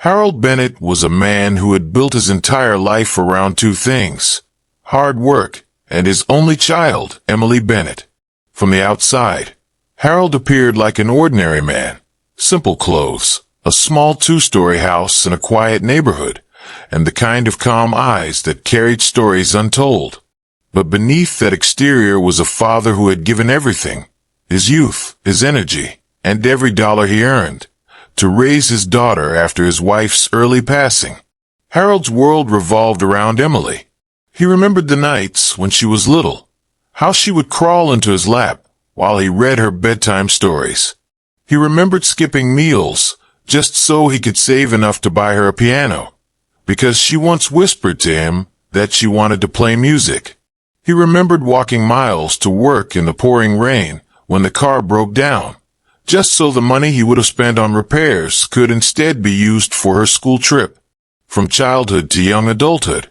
Harold Bennett was a man who had built his entire life around two things: hard work and his only child, Emily Bennett. From the outside, Harold appeared like an ordinary man. Simple clothes, a small two-story house in a quiet neighborhood, and the kind of calm eyes that carried stories untold. But beneath that exterior was a father who had given everything, his youth, his energy, and every dollar he earned, to raise his daughter after his wife's early passing. Harold's world revolved around Emily. He remembered the nights when she was little, how she would crawl into his lap while he read her bedtime stories. He remembered skipping meals just so he could save enough to buy her a piano, because she once whispered to him that she wanted to play music. He remembered walking miles to work in the pouring rain when the car broke down, just so the money he would have spent on repairs could instead be used for her school trip. From childhood to young adulthood,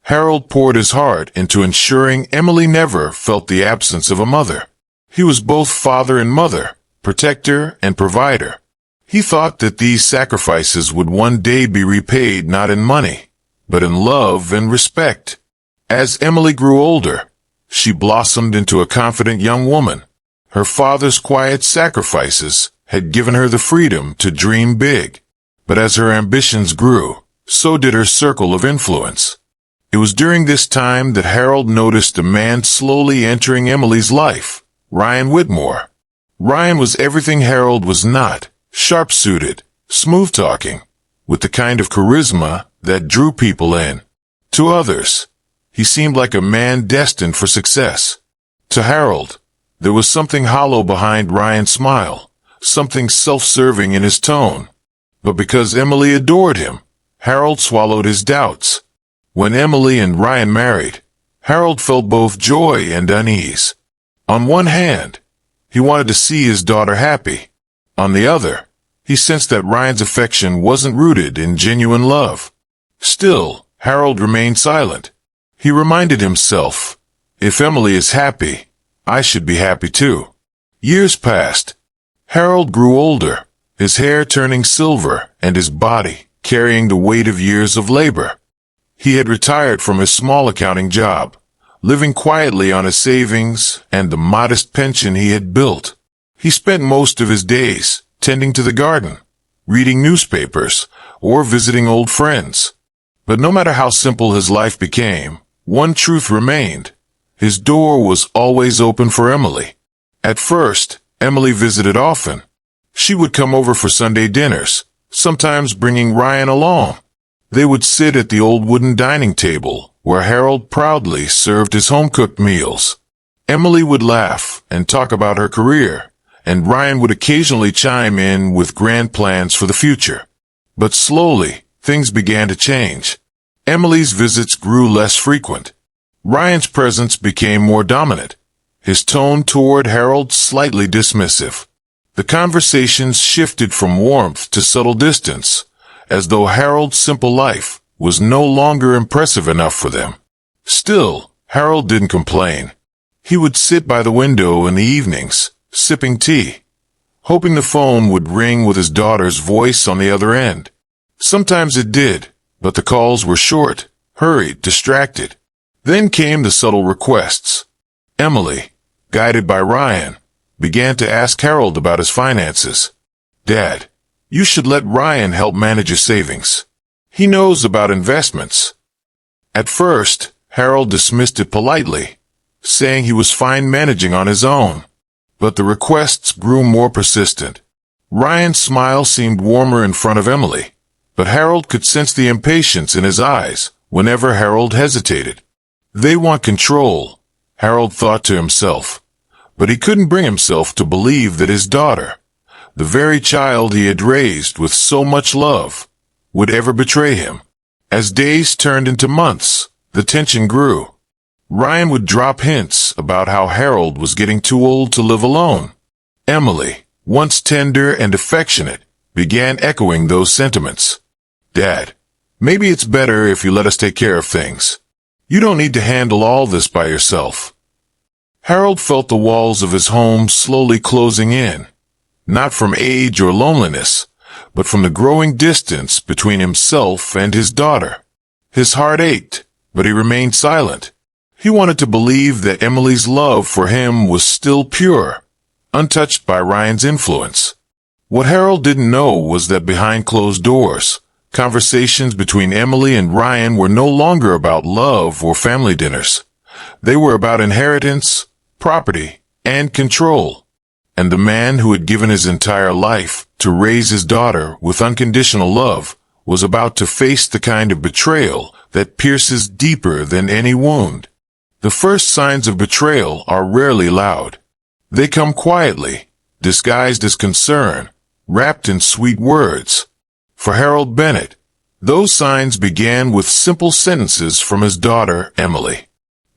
Harold poured his heart into ensuring Emily never felt the absence of a mother. He was both father and mother, protector and provider. He thought that these sacrifices would one day be repaid not in money, but in love and respect. As Emily grew older, she blossomed into a confident young woman. Her father's quiet sacrifices had given her the freedom to dream big. But as her ambitions grew, so did her circle of influence. It was during this time that Harold noticed a man slowly entering Emily's life, Ryan Whitmore. Ryan was everything Harold was not: sharp-suited, smooth-talking, with the kind of charisma that drew people in. To others, he seemed like a man destined for success. To Harold, there was something hollow behind Ryan's smile, something self-serving in his tone. But because Emily adored him, Harold swallowed his doubts. When Emily and Ryan married, Harold felt both joy and unease. On one hand, he wanted to see his daughter happy. On the other, he sensed that Ryan's affection wasn't rooted in genuine love. Still, Harold remained silent. He reminded himself, if Emily is happy, I should be happy too. Years passed. Harold grew older, his hair turning silver and his body carrying the weight of years of labor. He had retired from his small accounting job, living quietly on his savings and the modest pension he had built. He spent most of his days tending to the garden, reading newspapers, or visiting old friends. But no matter how simple his life became, one truth remained: his door was always open for Emily. At first, Emily visited often. She would come over for Sunday dinners, sometimes bringing Ryan along. They would sit at the old wooden dining table, where Harold proudly served his home-cooked meals. Emily would laugh and talk about her career, and Ryan would occasionally chime in with grand plans for the future. But slowly, things began to change. Emily's visits grew less frequent. Ryan's presence became more dominant, his tone toward Harold slightly dismissive. The conversations shifted from warmth to subtle distance, as though Harold's simple life was no longer impressive enough for them. Still, Harold didn't complain. He would sit by the window in the evenings, sipping tea, hoping the phone would ring with his daughter's voice on the other end. Sometimes it did, but the calls were short, hurried, distracted. Then came the subtle requests. Emily, guided by Ryan, began to ask Harold about his finances. "Dad, you should let Ryan help manage your savings. He knows about investments." At first, Harold dismissed it politely, saying he was fine managing on his own. But the requests grew more persistent. Ryan's smile seemed warmer in front of Emily, but Harold could sense the impatience in his eyes whenever Harold hesitated. They want control, Harold thought to himself, but he couldn't bring himself to believe that his daughter, the very child he had raised with so much love, would ever betray him. As days turned into months, the tension grew. Ryan would drop hints about how Harold was getting too old to live alone. Emily, once tender and affectionate, began echoing those sentiments. "Dad, maybe it's better if you let us take care of things. You don't need to handle all this by yourself." Harold felt the walls of his home slowly closing in, not from age or loneliness, but from the growing distance between himself and his daughter. His heart ached, but he remained silent. He wanted to believe that Emily's love for him was still pure, untouched by Ryan's influence. What Harold didn't know was that behind closed doors, conversations between Emily and Ryan were no longer about love or family dinners. They were about inheritance, property, and control. And the man who had given his entire life to raise his daughter with unconditional love was about to face the kind of betrayal that pierces deeper than any wound. The first signs of betrayal are rarely loud. They come quietly, disguised as concern, wrapped in sweet words. For Harold Bennett, those signs began with simple sentences from his daughter, Emily.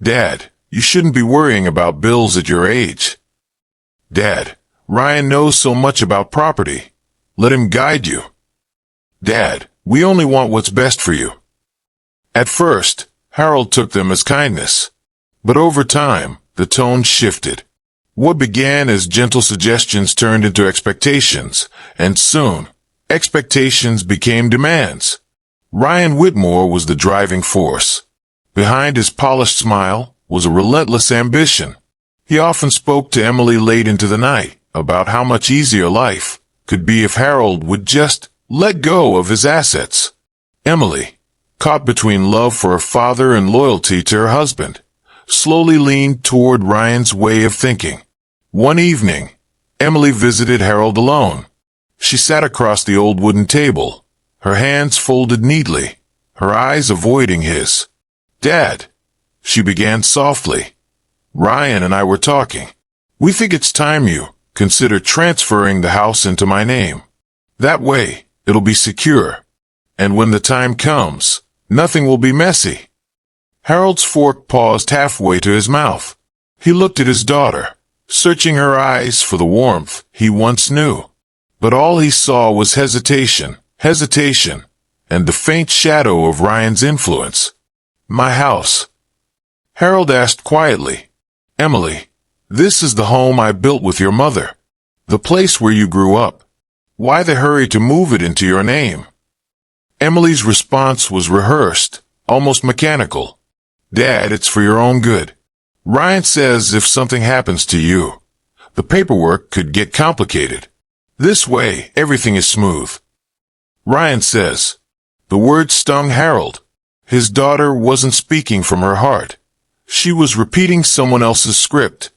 "Dad, you shouldn't be worrying about bills at your age." "Dad, Ryan knows so much about property. Let him guide you." "Dad, we only want what's best for you." At first, Harold took them as kindness. But over time, the tone shifted. What began as gentle suggestions turned into expectations, and soon, expectations became demands. Ryan Whitmore was the driving force. Behind his polished smile was a relentless ambition. He often spoke to Emily late into the night about how much easier life could be if Harold would just let go of his assets. Emily, caught between love for her father and loyalty to her husband, slowly leaned toward Ryan's way of thinking. One evening, Emily visited Harold alone. She sat across the old wooden table, her hands folded neatly, her eyes avoiding his. "Dad," she began softly, "Ryan and I were talking. We think it's time you consider transferring the house into my name. That way, it'll be secure. And when the time comes, nothing will be messy." Harold's fork paused halfway to his mouth. He looked at his daughter, searching her eyes for the warmth he once knew. But all he saw was hesitation, and the faint shadow of Ryan's influence. "My house?" Harold asked quietly. "Emily, this is the home I built with your mother. The place where you grew up. Why the hurry to move it into your name?" Emily's response was rehearsed, almost mechanical. "Dad, it's for your own good. Ryan says if something happens to you, the paperwork could get complicated. This way, everything is smooth." "Ryan says." The word stung Harold. His daughter wasn't speaking from her heart. She was repeating someone else's script.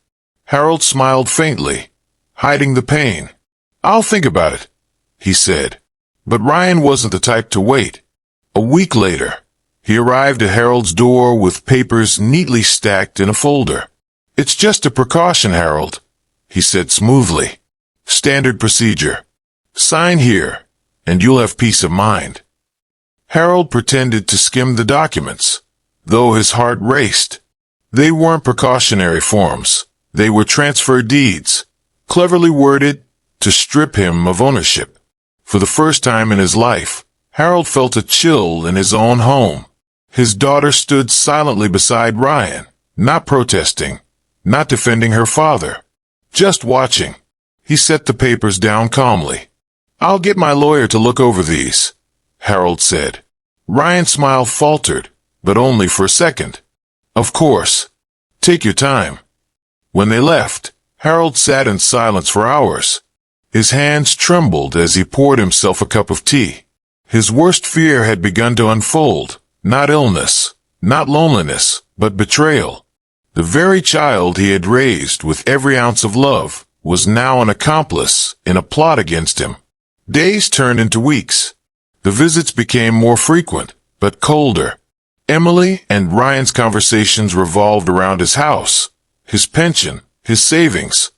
Harold smiled faintly, hiding the pain. "I'll think about it," he said. But Ryan wasn't the type to wait. A week later, he arrived at Harold's door with papers neatly stacked in a folder. "It's just a precaution, Harold," he said smoothly. "Standard procedure. Sign here, and you'll have peace of mind." Harold pretended to skim the documents, though his heart raced. They weren't precautionary forms. They were transfer deeds, cleverly worded to strip him of ownership. For the first time in his life, Harold felt a chill in his own home. His daughter stood silently beside Ryan, not protesting, not defending her father, just watching. He set the papers down calmly. "I'll get my lawyer to look over these," Harold said. Ryan's smile faltered, but only for a second. "Of course. Take your time." When they left, Harold sat in silence for hours. His hands trembled as he poured himself a cup of tea. His worst fear had begun to unfold. Not illness, not loneliness, but betrayal. The very child he had raised with every ounce of love was now an accomplice in a plot against him. Days turned into weeks. The visits became more frequent, but colder. Emily and Ryan's conversations revolved around his house, his pension, his savings.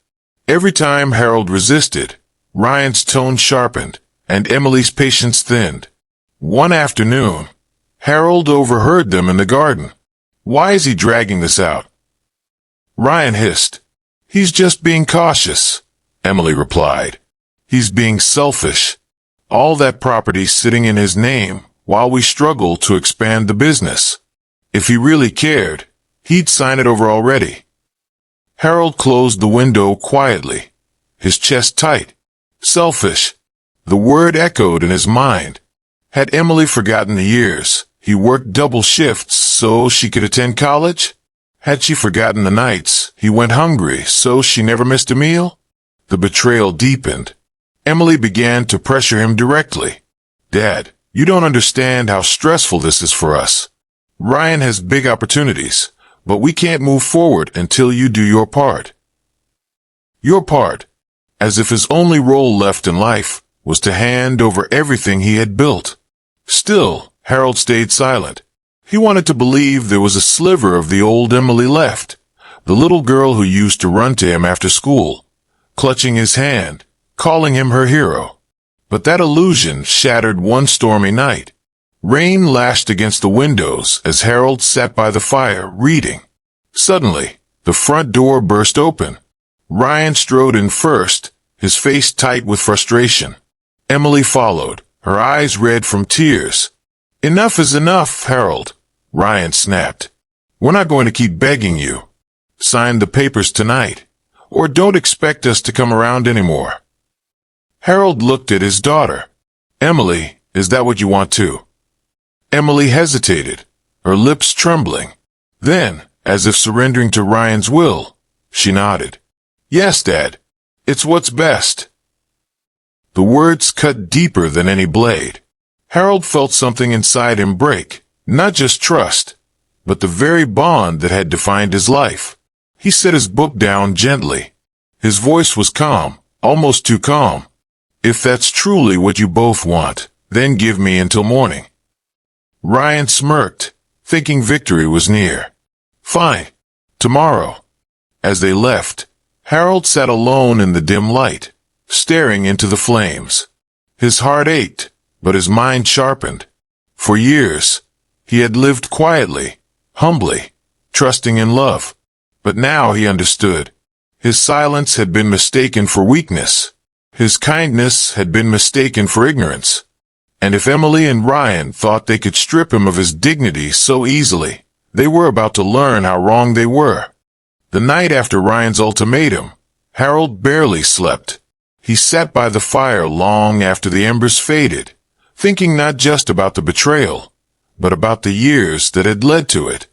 Every time Harold resisted, Ryan's tone sharpened, and Emily's patience thinned. One afternoon, Harold overheard them in the garden. "Why is he dragging this out?" Ryan hissed. "He's just being cautious," Emily replied. "He's being selfish. All that property sitting in his name while we struggle to expand the business. If he really cared, he'd sign it over already." Harold closed the window quietly, his chest tight. "Selfish. The word echoed in his mind. Had Emily forgotten the years he worked double shifts so she could attend college? Had she forgotten the nights he went hungry so she never missed a meal? The betrayal deepened. Emily began to pressure him directly. "Dad, you don't understand how stressful this is for us. Ryan has big opportunities, but we can't move forward until you do your part." Your part, as if his only role left in life was to hand over everything he had built. Still, Harold stayed silent. He wanted to believe there was a sliver of the old Emily left, the little girl who used to run to him after school, clutching his hand, calling him her hero. But that illusion shattered one stormy night. Rain lashed against the windows as Harold sat by the fire, reading. Suddenly, the front door burst open. Ryan strode in first, his face tight with frustration. Emily followed, her eyes red from tears. "Enough is enough, Harold," Ryan snapped. "We're not going to keep begging you. Sign the papers tonight, or don't expect us to come around anymore." Harold looked at his daughter. "Emily, is that what you want too?" Emily hesitated, her lips trembling. Then, as if surrendering to Ryan's will, she nodded. "Yes, Dad. It's what's best." The words cut deeper than any blade. Harold felt something inside him break, not just trust, but the very bond that had defined his life. He set his book down gently. His voice was calm, almost too calm. "If that's truly what you both want, then give me until morning." Ryan smirked, thinking victory was near. "Fine. Tomorrow." As they left, Harold sat alone in the dim light, staring into the flames. His heart ached, but his mind sharpened. For years, he had lived quietly, humbly, trusting in love. But now he understood. His silence had been mistaken for weakness. His kindness had been mistaken for ignorance. And if Emily and Ryan thought they could strip him of his dignity so easily, they were about to learn how wrong they were. The night after Ryan's ultimatum, Harold barely slept. He sat by the fire long after the embers faded, thinking not just about the betrayal, but about the years that had led to it.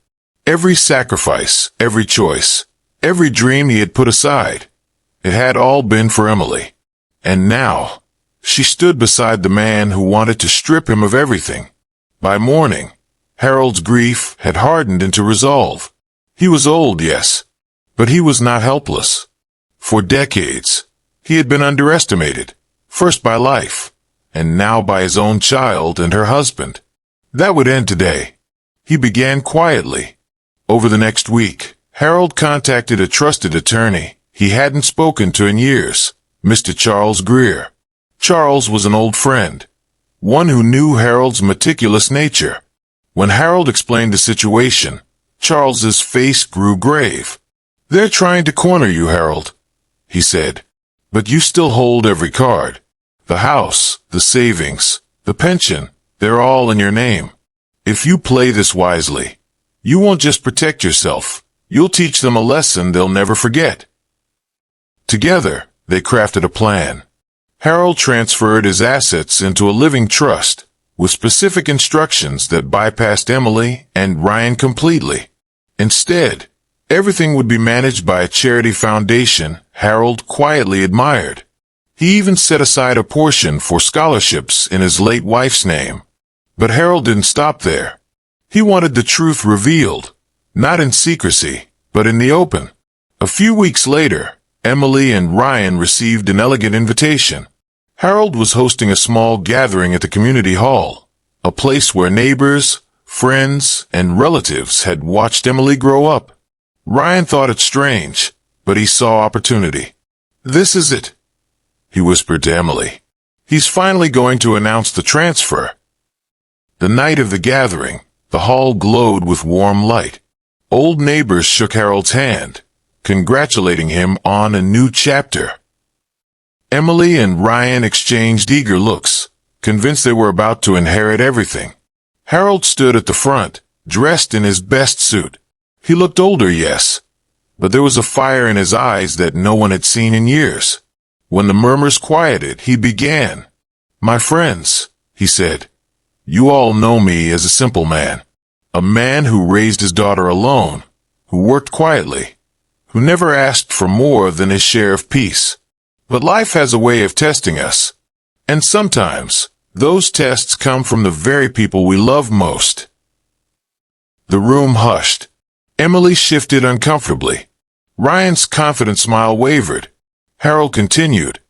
Every sacrifice, every choice, every dream he had put aside, it had all been for Emily. And now, she stood beside the man who wanted to strip him of everything. By morning, Harold's grief had hardened into resolve. He was old, yes, but he was not helpless. For decades, he had been underestimated, first by life, and now by his own child and her husband. That would end today. He began quietly. Over the next week, Harold contacted a trusted attorney he hadn't spoken to in years, Mr. Charles Greer. Charles was an old friend, one who knew Harold's meticulous nature. When Harold explained the situation, Charles's face grew grave. "They're trying to corner you, Harold," he said. "But you still hold every card. The house, the savings, the pension, they're all in your name. If you play this wisely, you won't just protect yourself, you'll teach them a lesson they'll never forget." Together, they crafted a plan. Harold transferred his assets into a living trust, with specific instructions that bypassed Emily and Ryan completely. Instead, everything would be managed by a charity foundation Harold quietly admired. He even set aside a portion for scholarships in his late wife's name. But Harold didn't stop there. He wanted the truth revealed, not in secrecy, but in the open. A few weeks later, Emily and Ryan received an elegant invitation. Harold was hosting a small gathering at the community hall, a place where neighbors, friends, and relatives had watched Emily grow up. Ryan thought it strange, but he saw opportunity. "This is it," he whispered to Emily. "He's finally going to announce the transfer." The night of the gathering, the hall glowed with warm light. Old neighbors shook Harold's hand, congratulating him on a new chapter. Emily and Ryan exchanged eager looks, convinced they were about to inherit everything. Harold stood at the front, dressed in his best suit. He looked older, yes, but there was a fire in his eyes that no one had seen in years. When the murmurs quieted, he began. "My friends," he said, "you all know me as a simple man. A man who raised his daughter alone, who worked quietly, who never asked for more than his share of peace. But life has a way of testing us. And sometimes, those tests come from the very people we love most." The room hushed. Emily shifted uncomfortably. Ryan's confident smile wavered. Harold continued,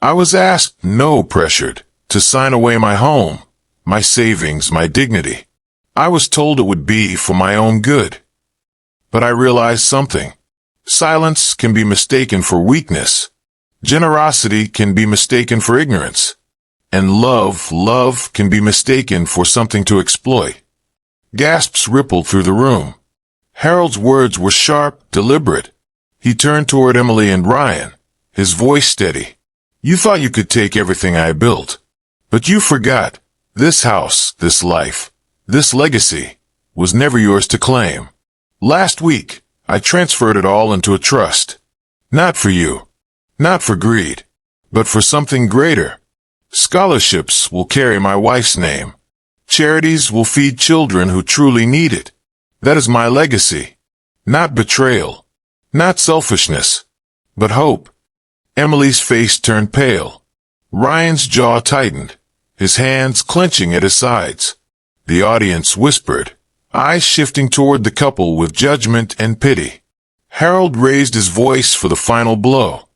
"I was asked, no pressured, to sign away my home, my savings, my dignity. I was told it would be for my own good. But I realized something. Silence can be mistaken for weakness. Generosity can be mistaken for ignorance. And love can be mistaken for something to exploit." Gasps rippled through the room. Harold's words were sharp, deliberate. He turned toward Emily and Ryan, his voice steady. "You thought you could take everything I built. But you forgot. This house, this life, this legacy, was never yours to claim. Last week, I transferred it all into a trust. Not for you. Not for greed. But for something greater. Scholarships will carry my wife's name. Charities will feed children who truly need it. That is my legacy. Not betrayal. Not selfishness. But hope." Emily's face turned pale. Ryan's jaw tightened, his hands clenching at his sides. The audience whispered, eyes shifting toward the couple with judgment and pity. Harold raised his voice for the final blow.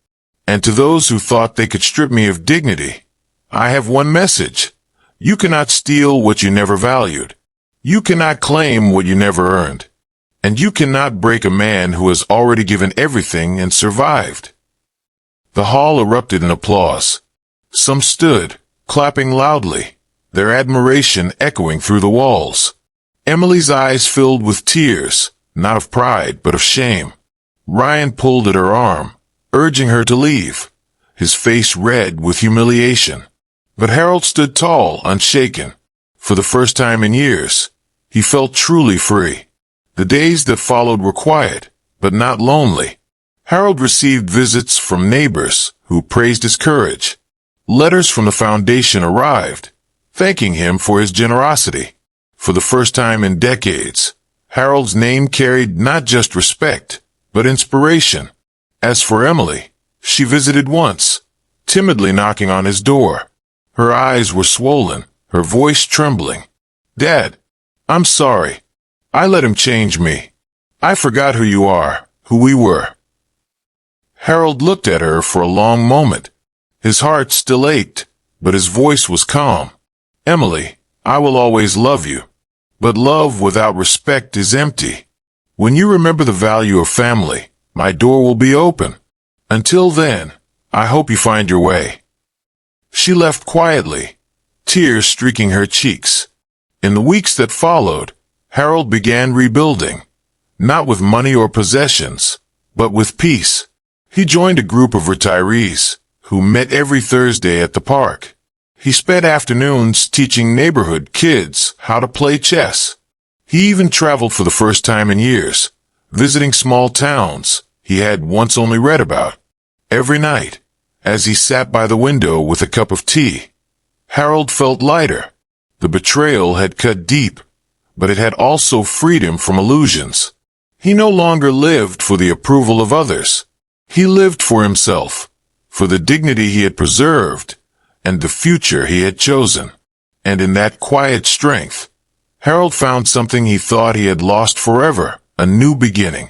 "And to those who thought they could strip me of dignity, I have one message. You cannot steal what you never valued. You cannot claim what you never earned. And you cannot break a man who has already given everything and survived." The hall erupted in applause. Some stood, clapping loudly, their admiration echoing through the walls. Emily's eyes filled with tears, not of pride but of shame. Ryan pulled at her arm, urging her to leave, his face red with humiliation. But Harold stood tall, unshaken. For the first time in years, he felt truly free. The days that followed were quiet, but not lonely. Harold received visits from neighbors who praised his courage. Letters from the foundation arrived, thanking him for his generosity. For the first time in decades, Harold's name carried not just respect, but inspiration. As for Emily, she visited once, timidly knocking on his door. Her eyes were swollen, her voice trembling. "Dad, I'm sorry. I let him change me. I forgot who you are, who we were." Harold looked at her for a long moment. His heart still ached, but his voice was calm. "Emily, I will always love you. But love without respect is empty. When you remember the value of family, my door will be open. Until then, I hope you find your way." She left quietly, tears streaking her cheeks. In the weeks that followed, Harold began rebuilding, not with money or possessions, but with peace. He joined a group of retirees who met every Thursday at the park. He spent afternoons teaching neighborhood kids how to play chess. He even traveled for the first time in years, visiting small towns he had once only read about. Every night, as he sat by the window with a cup of tea, Harold felt lighter. The betrayal had cut deep, but it had also freed him from illusions. He no longer lived for the approval of others. He lived for himself, for the dignity he had preserved, and the future he had chosen. And in that quiet strength, Harold found something he thought he had lost forever, a new beginning.